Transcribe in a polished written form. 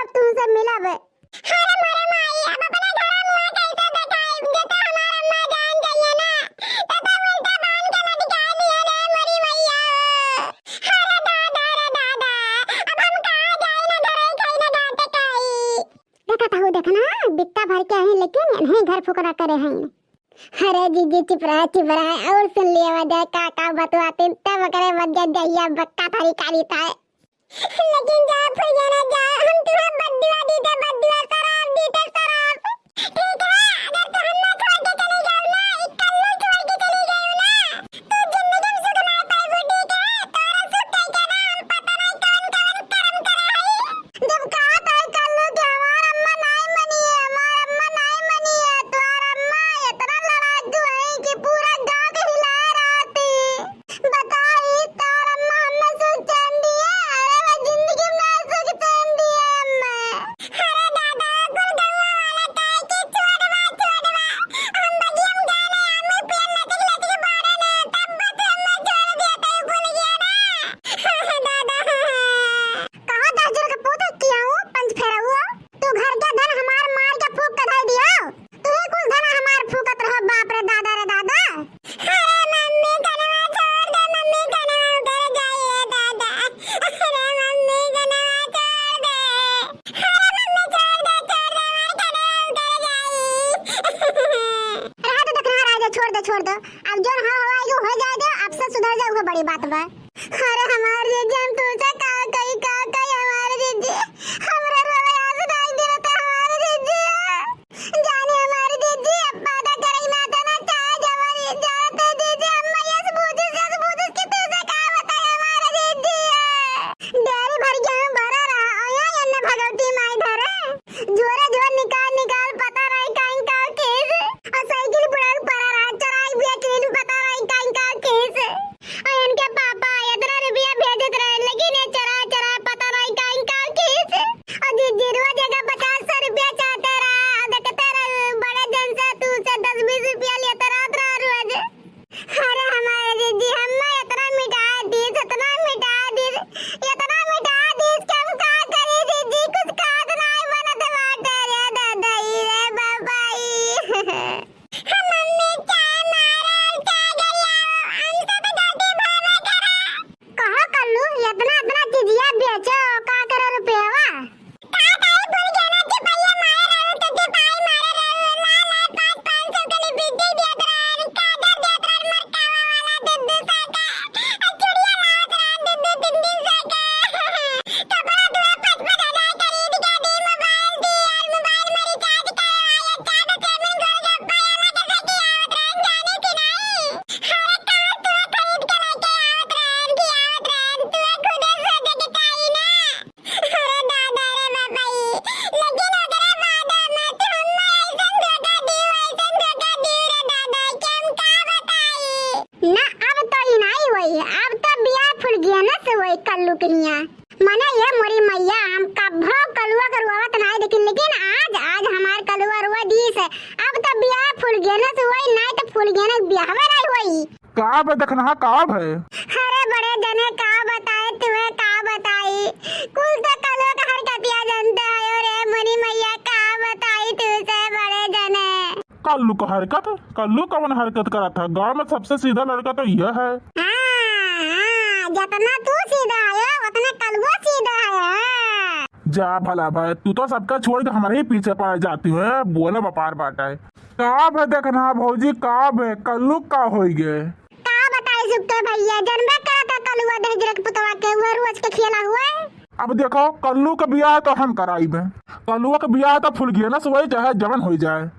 अब तुमसे मिलब। अरे मोरे माई अब अपना घर मुंह कैसे दिखाई, जे तो हमार अम्मा जान जाइए ना तो उल्टा बांध के लटका दिए रे मोरी मैया। अरे दादा अब हम कहां जाए ना घरे खाई ना गाते काई। देखा ताऊ देखना बित्ता भर के आए लेकिन नहीं घर फुकरा करे हैं। अरे जीजी चुप रहा और सुन लिया वजह का बतवाते तब करे वजह जइया बक्का थारी काली था। लेकिन जा फुइया ना जा, हम तुम्हें बद्दुआ दीते बद्दुआ, शराब दीते शराब। ठीक है अगर तो हम ना छोड़ के चले जाओ ना, एक कल्लू छोड़ के चली जाओ ना तो जिंदगी में सुख ना पाए बुड्ढी के तारा सुख कई के ना हम पता नहीं कौन कौन कर्म करे है। जब कहा था कल्लू के हमार अम्मा नहीं मनी है, हमार अम्मा नहीं मनी है, तुम्हार अम्मा इतना लड़ाकू है कि पूरा गांव के हिला रहा थी। बताई तार अम्मा हमने सुख चैन दी है, जिंदगी में सुख चैन दी है अम्मा। अरे दादा कुल गंगा वाला काय के छोड़वा हम बगियम गाने हमें पेन लटक लटक बाड़े ने तब तो अम्मा छोड़ दिया तो भूल गया ना। दादा कहां दाजर का पोते किया हूं पंच फेरा हुआ तू घर के धन हमार मार के फूक के धाई दियो, तू ही कुल धन हमार फूकत रहो बाप रे दादा रे दादा। अरे मम्मी कनवा छोड़ दे, मम्मी कनवा उधर जाइए दादा। अरे मम्मी कनवा छोड़ दे, अरे मम्मी छोड़ दे मार कनवा उधर जाइए। रहा तो देखना राजा छोड़ दो अब जो हाँ हवाई हो जाए दो अब से सुधर जाए वो बड़ी बात बा। अरे हमार जीजी हम तुझसे का कई हमारे जीजी हमरा रोवे आंसू नहीं गिरे तो हमारे जीजी जाने हमारे जीजी अब वादा करे ना तो ना चाहे जवानी जाते जीजी अम्मा ये सबूत कि तुझसे का बताए हमारे जीजी डेरी भर के हम भरा रहा आया अन्य भगवती माई धरे जोरे निकाल पता रही काइन का केस और साइकिल बुढ़ा पड़ा रहा चराई बिया केस पता रही काइन का केस और इनके पापा इतना रुपया भेजत रहे लेकिन ये चरा पता नहीं काइन का केस और जीजी रोज जगह 50 रुपया चाहते रहा देखते रहे बड़े जन से तू से 10-20 रुपया लेते रहा रोज। अरे हमारे जीजी हम्मा इतना मिटा दी कि हम का करे जीजी कुछ खाद नहीं बनत बाटे रे दादा रे बाबाई। मम्मी चाय मारल चाय गरिया हम सब गलती भावे करा कहा कल्लू इतना चीजिया बेचो का करे रुपयावा का काहे भूल गया ना कि भैया मारे रहो तो के भाई मारे रहो ना 500 के लिए बिक दिया तरान कादर दे तरान मरकावा वाला दिद्दू साका चुड़िया लात रान दिद्दू दिन साका तो बड़ा दूर 55,000 खरीद के दी मोबाइल दी और मोबाइल में रिचार्ज करवाया चाहे पेमेंट हो गया भैया ना कैसे किया आवत जाने की नहीं। अरे कहां तू खरीद के लेके आवत रहन की आवत रहन तू खुद सोच के काई ना। अरे दादा रे बाबाई लेकिन ओकरे बाद में तू हम्मा ऐसन धोखा दी रे दादा केम का बताई ना अब तो ही नहीं हुई अब तो बियाह फुल गया ना से वही कल्लू करिया मने ये मोरी मैया हम कभो कलुआ करवावत नहीं लेकिन आज हमार कलुआ रुआ दी से अब तो बियाह फुल गया ना से वही नहीं तो फुल गया ना बियाह में नहीं हुई का बे देखना का है। अरे बड़े जने का बताए तुम्हें का बताई कुल तो कलुआ का हरकतिया जानते आयो रे मोरी मैया का बताई तुझसे बड़े जने। कल्लू कौन हरकत करा था गांव में सबसे सीधा लड़का तो यह है। जितना तू सीधा है उतना कलुआ सीधा है। जा भला भाई तू तो सबका छोड़ के हमारे ही पीछे पड़ जाती है बोला व्यापार बाटा है का बे देखना भौजी का बे कल्लू का होई गे का बताई सुखते भैया जनबे का था कलुआ दे जरक पुतवा के वो रोज के खेला हुआ है। अब देखो कल्लू का ब्याह तो हम कराई बे कल्लुआ का ब्याह तो फुल गया ना सो वही चाहे जवन हो जाए।